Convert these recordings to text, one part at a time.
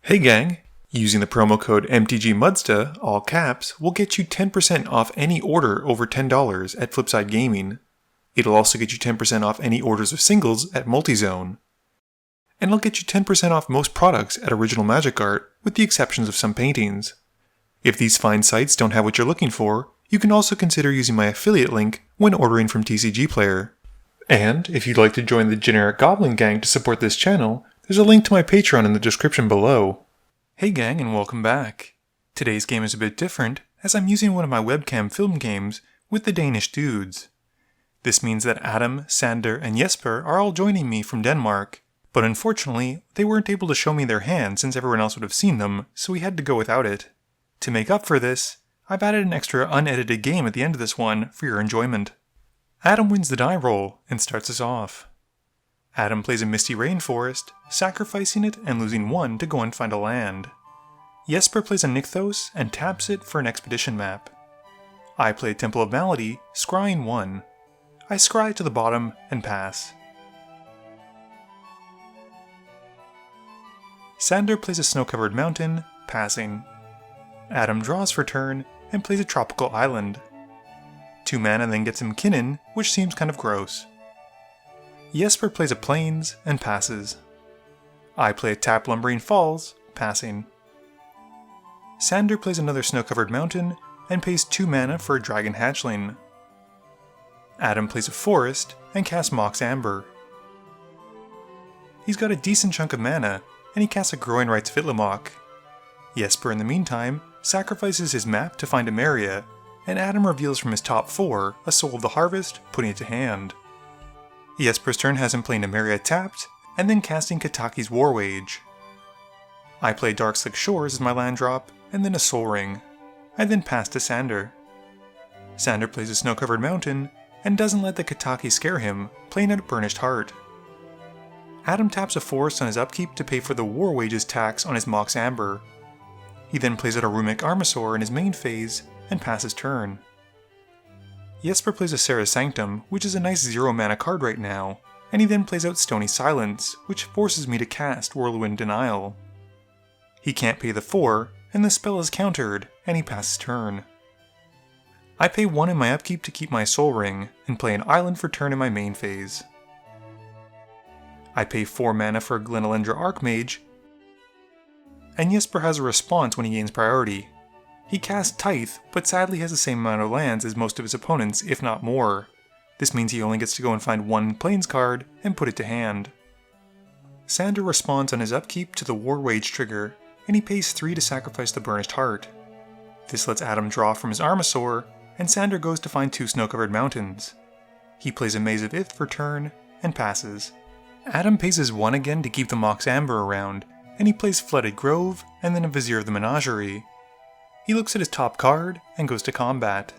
Hey gang! Using the promo code MTGMudsta, all caps, will get you 10% off any order over $10 at Flipside Gaming. It'll also get you 10% off any orders of singles at Multizone. And it'll get you 10% off most products at Original Magic Art, with the exceptions of some paintings. If these fine sites don't have what you're looking for, you can also consider using my affiliate link when ordering from TCG Player. And if you'd like to join the Generic Goblin Gang to support this channel, there's a link to my Patreon in the description below. Hey gang, and welcome back. Today's game is a bit different, as I'm using one of my webcam film games with the Danish dudes. This means that Adam, Sander, and Jesper are all joining me from Denmark, but unfortunately, they weren't able to show me their hand since everyone else would have seen them, so we had to go without it. To make up for this, I've added an extra unedited game at the end of this one for your enjoyment. Adam wins the die roll and starts us off. Adam plays a Misty Rainforest, sacrificing it and losing 1 to go and find a land. Jesper plays a Nykthos and taps it for an expedition map. I play a Temple of Malady, scrying 1. I scry to the bottom and pass. Sander plays a Snow-Covered Mountain, passing. Adam draws for turn and plays a Tropical Island. 2 mana then gets him Kinnan, which seems kind of gross. Jesper plays a Plains and passes. I play a Tap Lumbering Falls, passing. Sander plays another Snow-Covered Mountain and pays 2 mana for a Dragon Hatchling. Adam plays a Forest and casts Mox Amber. He's got a decent chunk of mana, and he casts a Growing Rites Vitlamok. Jesper, in the meantime, sacrifices his map to find a Maria, and Adam reveals from his top 4 a Soul of the Harvest, putting it to hand. Jesper's turn has him playing Emeria tapped, and then casting Kataki's War Wage. I play Darkslick Shores as my land drop, and then a Soul Ring. I then pass to Sander. Sander plays a Snow-Covered Mountain, and doesn't let the Kataki scare him, playing a Burnished Heart. Adam taps a Forest on his upkeep to pay for the War Wages tax on his Mox Amber. He then plays out a Rumic Armasaur in his main phase, and passes turn. Jesper plays a Serra's Sanctum, which is a nice 0 mana card right now, and he then plays out Stony Silence, which forces me to cast Whirlwind Denial. He can't pay the 4, and the spell is countered, and he passes turn. I pay 1 in my upkeep to keep my Soul Ring, and play an Island for turn in my main phase. I pay 4 mana for a Glenelendra Archmage, and Jesper has a response when he gains priority. He casts Tithe, but sadly has the same amount of lands as most of his opponents, if not more. This means he only gets to go and find 1 Plains card and put it to hand. Sander responds on his upkeep to the War Wage trigger, and he pays 3 to sacrifice the Burnished Heart. This lets Adam draw from his Armasaur, and Sander goes to find 2 Snow-Covered Mountains. He plays a Maze of Ith for turn, and passes. Adam pays his 1 again to keep the Mox Amber around, and he plays Flooded Grove, and then a Vizier of the Menagerie. He looks at his top card, and goes to combat.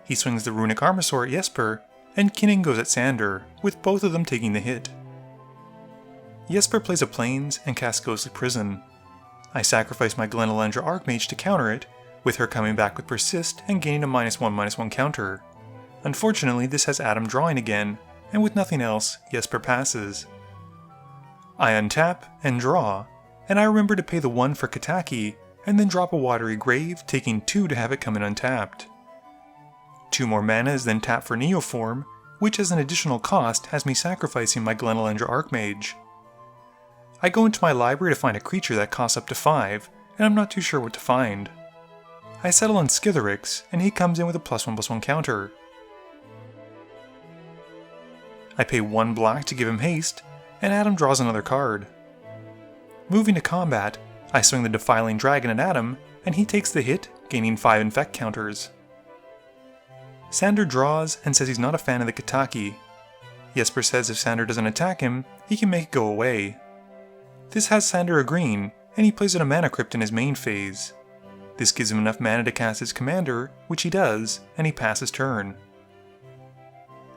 He swings the Runic Armasaur at Jesper, and Kinnan goes at Sander, with both of them taking the hit. Jesper plays a Plains and casts Ghostly Prison. I sacrifice my Glenelendra Archmage to counter it, with her coming back with Persist and gaining a -1/-1 counter. Unfortunately, this has Adam drawing again, and with nothing else, Jesper passes. I untap and draw, and I remember to pay the 1 for Kataki, and then drop a Watery Grave, taking 2 to have it come in untapped. 2 more mana is then tapped for Neoform, which as an additional cost has me sacrificing my Glenelendra Archmage. I go into my library to find a creature that costs up to 5, and I'm not too sure what to find. I settle on Skithiryx, and he comes in with a +1/+1 counter. I pay 1 black to give him haste, and Adam draws another card. Moving to combat, I swing the Defiling Dragon at Adam, and he takes the hit, gaining 5 Infect counters. Sander draws and says he's not a fan of the Kataki. Jesper says if Sander doesn't attack him, he can make it go away. This has Sander agreeing, and he plays out a Mana Crypt in his main phase. This gives him enough mana to cast his Commander, which he does, and he passes turn.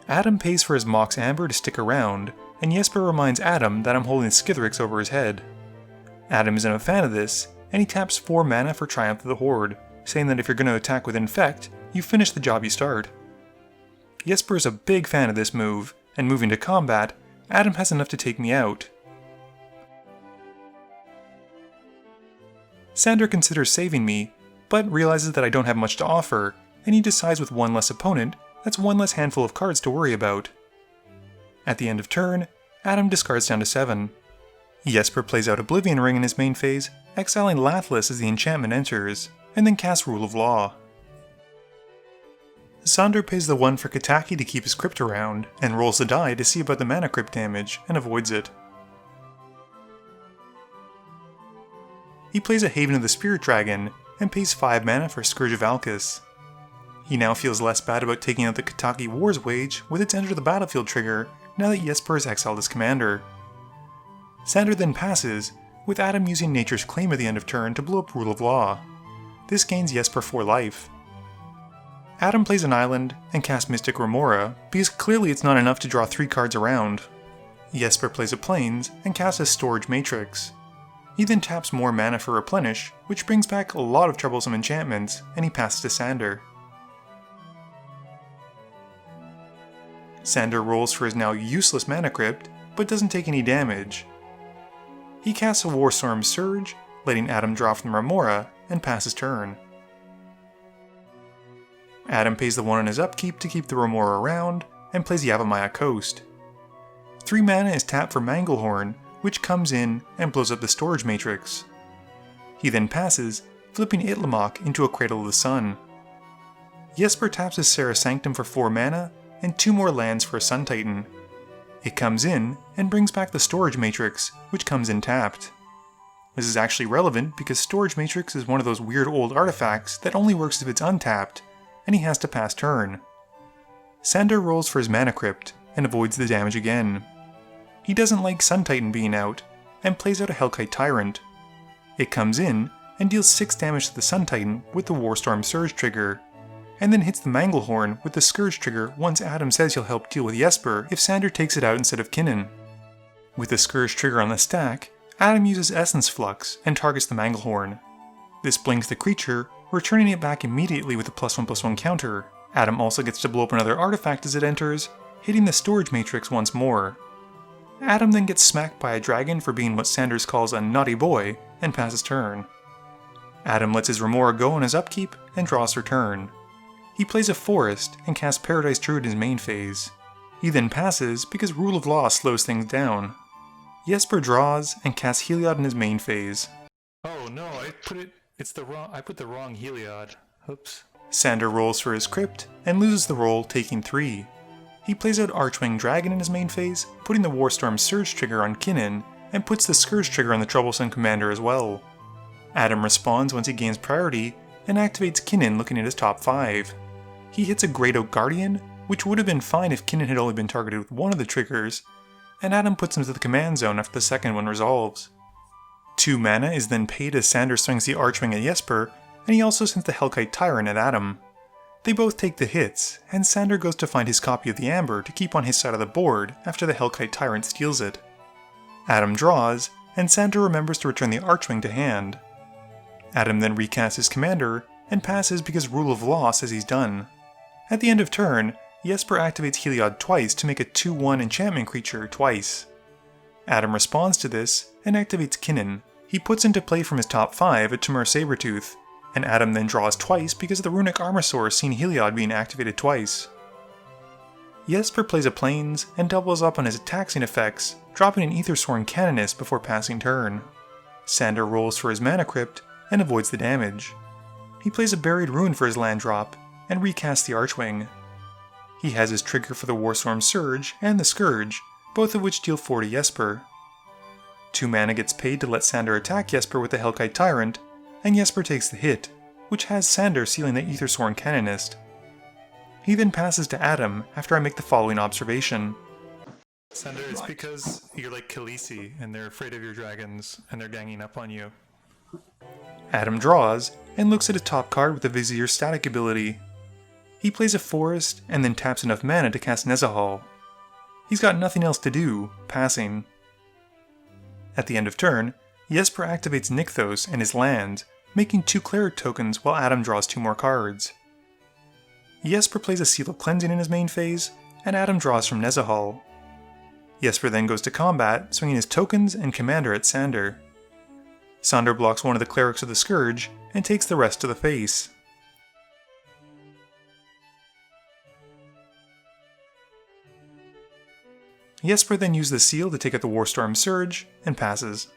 Adam pays for his Mox Amber to stick around, and Jesper reminds Adam that I'm holding Skithiryx over his head. Adam isn't a fan of this, and he taps 4 mana for Triumph of the Horde, saying that if you're going to attack with Infect, you finish the job you start. Jesper is a big fan of this move, and moving to combat, Adam has enough to take me out. Sander considers saving me, but realizes that I don't have much to offer, and he decides with one less opponent, that's one less handful of cards to worry about. At the end of turn, Adam discards down to 7. Jesper plays out Oblivion Ring in his main phase, exiling Lathliss as the enchantment enters, and then casts Rule of Law. Sander pays the 1 for Kataki to keep his crypt around, and rolls the die to see about the mana crypt damage, and avoids it. He plays a Haven of the Spirit Dragon, and pays 5 mana for Scourge of Alkus. He now feels less bad about taking out the Kataki War's Wage with its Enter the Battlefield trigger now that Jesper has exiled his commander. Sander then passes, with Adam using Nature's Claim at the end of turn to blow up Rule of Law. This gains Jesper 4 life. Adam plays an island and casts Mystic Remora, because clearly it's not enough to draw 3 cards around. Jesper plays a Plains and casts a Storage Matrix. He then taps more mana for Replenish, which brings back a lot of troublesome enchantments, and he passes to Sander. Sander rolls for his now useless Mana Crypt, but doesn't take any damage. He casts a Warstorm Surge, letting Adam draw from the Remora, and passes turn. Adam pays the 1 on his upkeep to keep the Remora around, and plays Yavimaya Coast. 3 mana is tapped for Manglehorn, which comes in and blows up the Storage Matrix. He then passes, flipping Itlimoc into a Cradle of the Sun. Jesper taps his Serra Sanctum for 4 mana, and 2 more lands for a Sun Titan. It comes in, and brings back the Storage Matrix, which comes in tapped. This is actually relevant because Storage Matrix is one of those weird old artifacts that only works if it's untapped, and he has to pass turn. Sander rolls for his Mana Crypt, and avoids the damage again. He doesn't like Sun Titan being out, and plays out a Hellkite Tyrant. It comes in, and deals 6 damage to the Sun Titan with the Warstorm Surge trigger, and then hits the Manglehorn with the Scourge trigger once Adam says he'll help deal with Jesper if Sander takes it out instead of Kinnan. With the Scourge trigger on the stack, Adam uses Essence Flux and targets the Manglehorn. This blinks the creature, returning it back immediately with a +1/+1 counter. Adam also gets to blow up another artifact as it enters, hitting the Storage Matrix once more. Adam then gets smacked by a dragon for being what Sanders calls a naughty boy, and passes turn. Adam lets his Remora go on his upkeep, and draws for turn. He plays a Forest, and casts Paradise Druid in his main phase. He then passes because Rule of Law slows things down. Jesper draws, and casts Heliod in his main phase. Oh no, I put the wrong Heliod. Oops. Sander rolls for his crypt, and loses the roll, taking 3. He plays out Archwing Dragon in his main phase, putting the Warstorm Surge trigger on Kinnan, and puts the Scourge trigger on the Troublesome Commander as well. Adam responds once he gains priority, and activates Kinnan looking at his top 5. He hits a Great Oak Guardian, which would have been fine if Kinnan had only been targeted with one of the triggers, and Adam puts him to the command zone after the second one resolves. 2 mana is then paid as Sander swings the Archwing at Jesper, and he also sends the Hellkite Tyrant at Adam. They both take the hits, and Sander goes to find his copy of the Amber to keep on his side of the board after the Hellkite Tyrant steals it. Adam draws, and Sander remembers to return the Archwing to hand. Adam then recasts his commander, and passes because Rule of Law says he's done. At the end of turn, Jesper activates Heliod twice to make a 2/1 enchantment creature twice. Adam responds to this, and activates Kinnan. He puts into play from his top 5 a Temur Sabertooth, and Adam then draws twice because of the Runic Armor Source seeing Heliod being activated twice. Jesper plays a Plains, and doubles up on his taxing effects, dropping an Aethersworn Canonist before passing turn. Sander rolls for his Mana Crypt, and avoids the damage. He plays a Buried Ruin for his land drop, and recasts the Archwing. He has his trigger for the Warstorm Surge and the Scourge, both of which deal 4 to Jesper. 2 mana gets paid to let Sander attack Jesper with the Hellkite Tyrant, and Jesper takes the hit, which has Sander sealing the Aethersworn Canonist. He then passes to Adam after I make the following observation. Sander, it's because you're like Khaleesi, and they're afraid of your dragons, and they're ganging up on you. Adam draws, and looks at his top card with the Vizier's static ability. He plays a Forest, and then taps enough mana to cast Nezahal. He's got nothing else to do, passing. At the end of turn, Jesper activates Nykthos and his land, making 2 Cleric tokens while Adam draws 2 more cards. Jesper plays a Seal of Cleansing in his main phase, and Adam draws from Nezahal. Jesper then goes to combat, swinging his tokens and commander at Sander. Sander blocks one of the clerics of the Scourge and takes the rest to the face. Jesper then uses the seal to take out the Warstorm Surge and passes.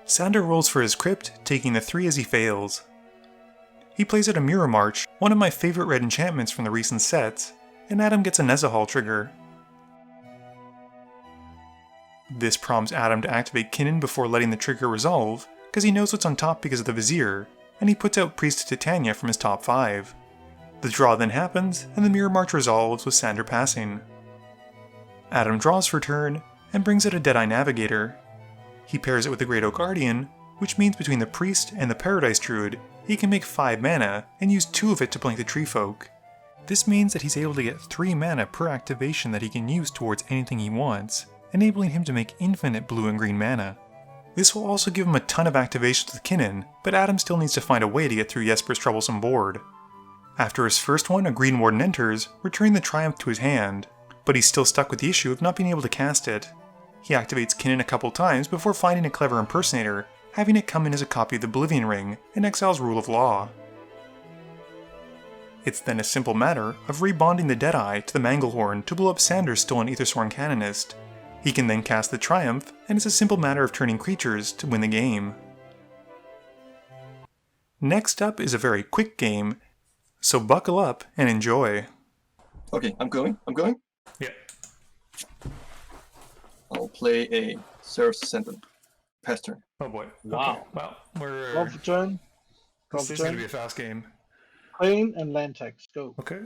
Sander rolls for his crypt, taking the 3 as he fails. He plays out a Mirror March, one of my favorite red enchantments from the recent sets, and Adam gets a Nezahal trigger. This prompts Adam to activate Kinnan before letting the trigger resolve, because he knows what's on top because of the Vizier, and he puts out Priest Titania from his top 5. The draw then happens, and the Mirror March resolves with Sander passing. Adam draws for turn, and brings out a Deadeye Navigator. He pairs it with the Great Oak Guardian, which means between the Priest and the Paradise Druid, he can make 5 mana and use 2 of it to blink the Tree Folk. This means that he's able to get 3 mana per activation that he can use towards anything he wants, enabling him to make infinite blue and green mana. This will also give him a ton of activations with Kinnan, but Adam still needs to find a way to get through Jesper's troublesome board. After his first one, a Green Warden enters, returning the Triumph to his hand, but he's still stuck with the issue of not being able to cast it. He activates Kinnan a couple times before finding a clever impersonator, having it come in as a copy of the Oblivion Ring and exiles Rule of Law. It's then a simple matter of rebonding the Deadeye to the Manglehorn to blow up Sander's stolen Aethersworn Canonist. He can then cast the Triumph, and it's a simple matter of turning creatures to win the game. Next up is a very quick game, so buckle up and enjoy. Okay, I'm going. Yeah. I'll play a Seraph Ascendant. Pass turn. Oh boy. Wow. Okay. Well, we're. Draw for turn. This is going to be a fast game. Plane and land tax. Go. Okay.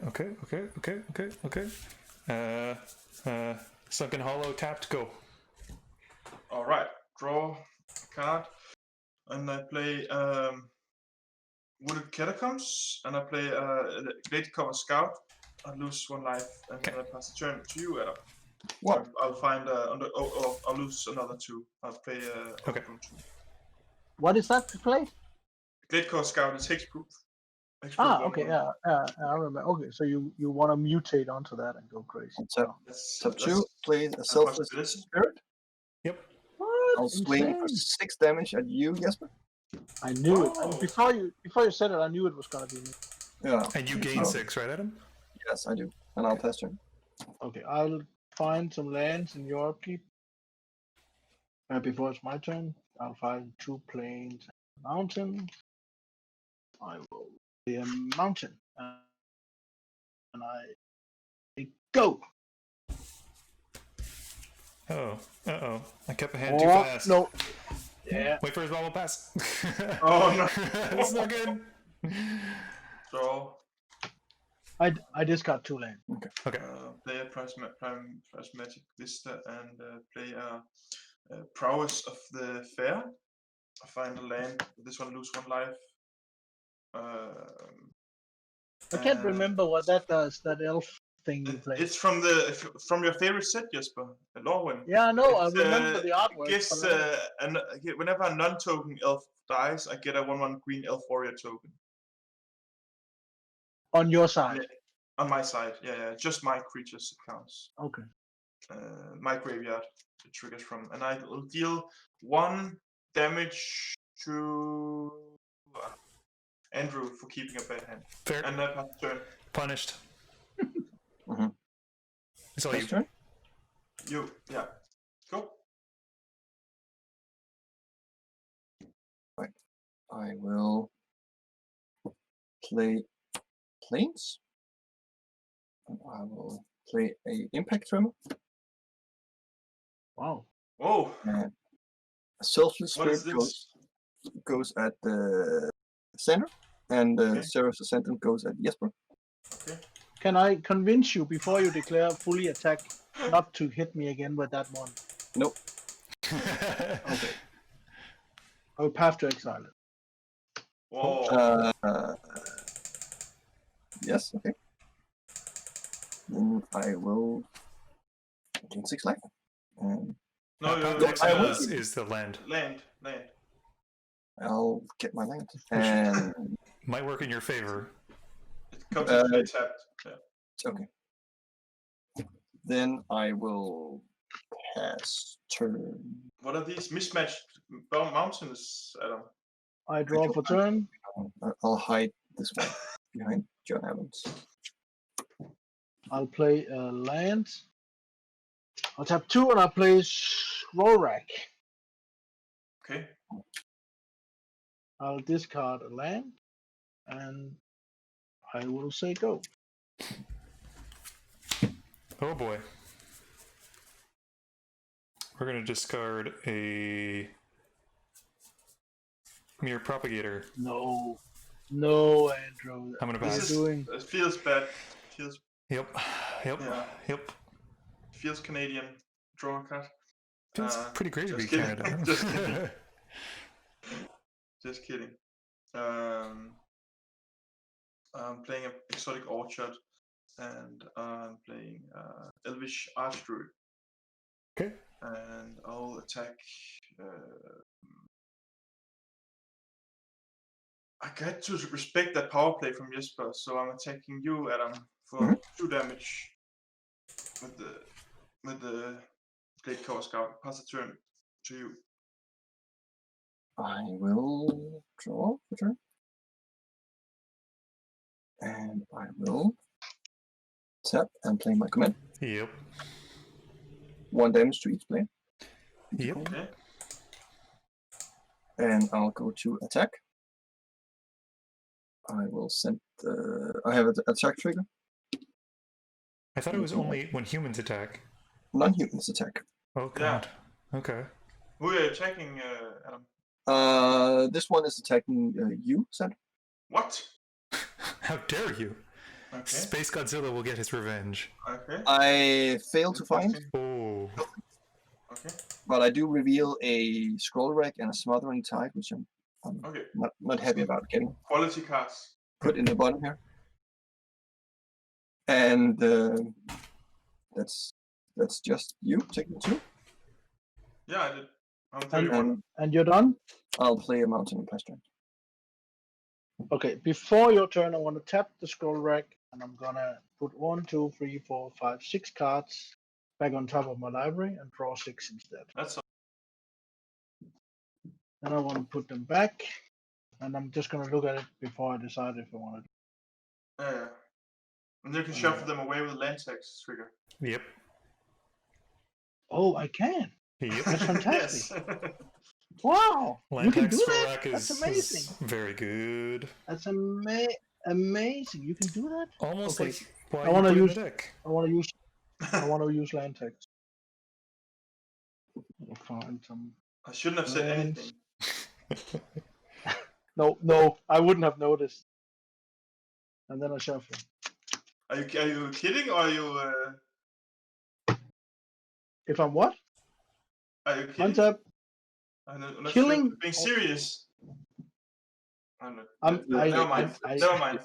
Sunken Hollow tapped. Go. Alright, draw a card. And I play Wooded Catacombs. And I play Great Cover Scout. I lose 1 life. And then I pass the turn to you, Adam. What? I'll find I'll lose another 2. I'll play Okay. 2. What is that to play? Great Cover Scout is hexproof. Okay, yeah, I remember. Okay, so you want to mutate onto that and go crazy. Top 2, play a Selfless possibility. Spirit. Yep. What? I'll swing for Insane. 6 damage at you, Jesper. I knew it. Oh. And before you said it, I knew it was gonna be me. Yeah. And you gain 6, right, Adam? Yes, I do. And I'll pass turn. Okay, I'll find some lands in your upkeep. Before it's my turn, I'll find 2 plains and mountains. I will be a mountain. And I go. Uh-oh. I kept the hand too Oh, fast. no. Yeah. Wait for his bubble pass. Oh, no. That's not good. Draw. I discard 2 lands. Okay. Play a Prismatic Vista and play a Prowess of the Fair. I find a land. This one lose 1 life. I can't remember what that does, that elf thing you play. It's from your favorite set, Jesper, Lorwyn. Yeah, I know, I It's, remember the artwork. Guess whenever a non-token elf dies, I get a 1/1 green elf warrior token. On your side. Yeah, on my side, yeah, just my creatures counts. Okay. My graveyard it triggers from, and I will deal 1 damage to Andrew for keeping a bad hand. Fair. And then pass turn. Punished. Mhm. It's all Pass you. turn. You, yeah. Go. I will play Plains. And I will play a Impact Tremor. Wow. Whoa. And a Selfless What is Spirit this? goes at the center, and the Okay. Seraph's Ascendant goes at Jesper. Can I convince you before you declare fully attack not to hit me again with that one? Nope. Okay. I will path to exile it. Whoa. Yes, okay. Then I will gain 6 life. And No, Path you're to Exile will- is the land. land. I'll get my land. And Might work in your favor. It comes into tapped. Yeah. it's okay. Then I will pass turn. What are these mismatched mountains, Adam? I draw for turn. I'll hide this one behind John Evans. I'll play a land. I'll tap 2 and I'll play Volrath. Okay. I'll discard a land and I will say go. Oh boy. We're going to discard a Mere Propagator. No, Andrew. I'm going to What are you pass. doing? It feels bad. Feels Yep. feels Canadian. Draw a card. Feels pretty great to be just kidding. Canada. Just kidding. Just kidding. I'm playing an Exotic Orchard, and I'm playing Elvish Archdruid. Okay. And I'll attack. I got to respect that power play from Jesper, so I'm attacking you, Adam, for 2 damage with the Great Core Scout. Pass the turn to you. I will draw for turn. And I will tap and play my command. Yep. 1 damage to each player. Yep. Okay. And I'll go to attack. I will send the... I have an attack trigger. I thought it was only when humans attack. Non-humans attack. Oh god. Okay. Who are you attacking, Adam? This one is attacking you, Sand. What? How dare you? Okay. Space Godzilla will get his revenge. Okay. I failed to find, Oh. Okay. but I do reveal a scroll rack and a smothering tide, which I'm Okay. not happy about getting Quality cards. put in the bottom here. And that's just you taking 2. Yeah, I did. I'm 31. And you're done? I'll play a mountain and pasture. Okay, before your turn, I want to tap the scroll rack and I'm gonna put 1, 2, 3, 4, 5, 6 cards back on top of my library and draw 6 instead. That's all. Then I want to put them back and I'm just gonna look at it before I decide if I want to. Yeah. And you can shuffle them away with land tax trigger. Yep. Oh, I can. Yep. That's fantastic. Yes. Wow, you can do that? Rack That's is amazing. very good. That's amazing. You can do that? Almost Okay. like why I you wanna put use- in the deck. I want to use land text. I'll find some. I shouldn't have said Lands. anything. No, I wouldn't have noticed. And then I shuffle. Are you kidding, or are you? If I'm what? Are you kidding? Untap. I'm not Killing- sure. Being serious. I'm not. I'm- Never mind. Never mind.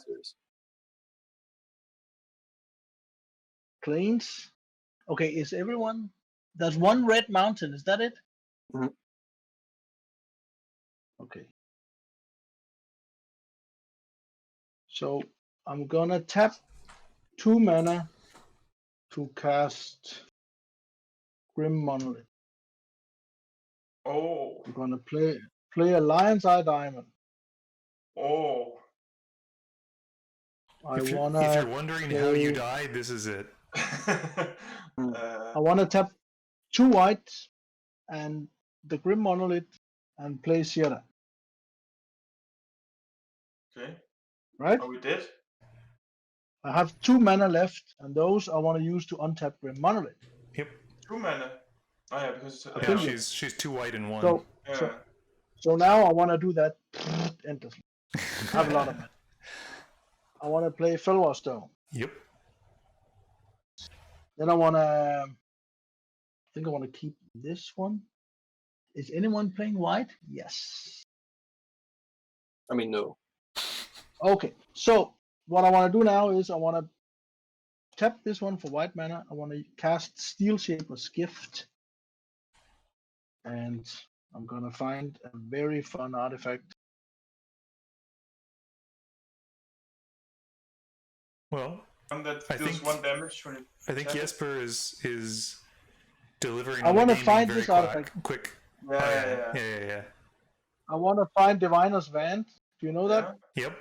Plains. Okay, is everyone? There's 1 red mountain. Is that it? Mhm. Okay. So I'm gonna tap 2 mana to cast Grim Monolith. Oh. I'm gonna play a Lion's Eye Diamond. Oh. If you're wondering how you died, this is it. I wanna tap 2 white and the Grim Monolith and play Zirda. Okay. Right? Are we dead? I have 2 mana left, and those I want to use to untap Grim Monolith. Yep. 2 mana. Oh yeah, because I Yeah, killed you. she's 2 white and 1. So, yeah. so now I want to do that endlessly. I have a lot of mana. I want to play Felwar Stone. Yep. Then I want to. I think I want to keep this one. Is anyone playing white? Yes. I mean, no. Okay, so what I want to do now is I want to tap this one for white mana. I want to cast Steel Shaper's Gift. And I'm going to find a very fun artifact. Well, One that I deals think- 1 damage when it. I think Yeah. Jesper is delivering. I on the want to game find being this very artifact. quick. Yeah, Oh, yeah, yeah. yeah. I want to find Diviner's Vand. Do you know that? Yep.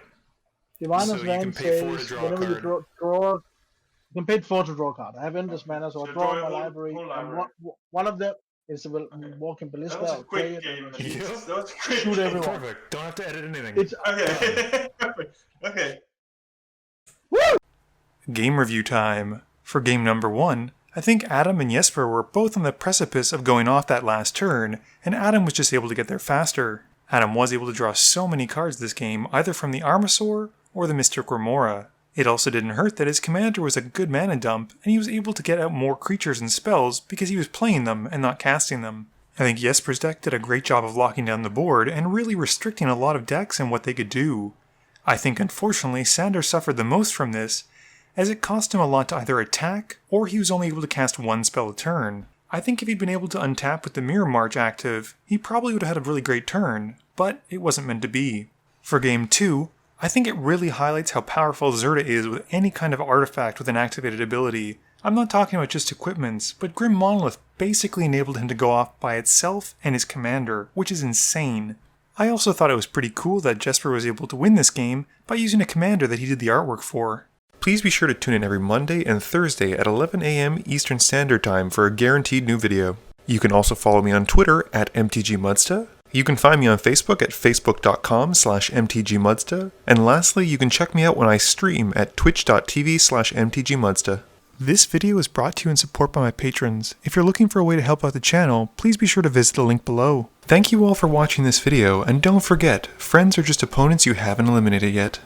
Diviner's So you Vand can pay 4 to says draw a whenever you card. draw, you can pay 4 to draw a card. I have endless mana, so I So draw draw my a whole library, and library. one of them is the Okay. Walking That Ballista. was a I'll play quick it. game. Yep. Jesus. That was a quick Shoot game. everyone. Perfect. Don't have to edit anything. It's Okay. Perfect. Okay. Game review time. For game number 1, I think Adam and Jesper were both on the precipice of going off that last turn, and Adam was just able to get there faster. Adam was able to draw so many cards this game, either from the Armasaur or the Mystic Remora. It also didn't hurt that his commander was a good mana dump, and he was able to get out more creatures and spells because he was playing them and not casting them. I think Jesper's deck did a great job of locking down the board and really restricting a lot of decks and what they could do. I think unfortunately Sander suffered the most from this, as it cost him a lot to either attack, or he was only able to cast one spell a turn. I think if he'd been able to untap with the Mirror March active, he probably would have had a really great turn, but it wasn't meant to be. For game 2, I think it really highlights how powerful Zirda is with any kind of artifact with an activated ability. I'm not talking about just equipments, but Grim Monolith basically enabled him to go off by itself and his commander, which is insane. I also thought it was pretty cool that Jesper was able to win this game by using a commander that he did the artwork for. Please be sure to tune in every Monday and Thursday at 11 a.m. Eastern Standard Time for a guaranteed new video. You can also follow me on Twitter at MTGMudsta. You can find me on Facebook at facebook.com/MTGMudsta. And lastly, you can check me out when I stream at twitch.tv/MTGMudsta. This video is brought to you in support by my patrons. If you're looking for a way to help out the channel, please be sure to visit the link below. Thank you all for watching this video, and don't forget, friends are just opponents you haven't eliminated yet.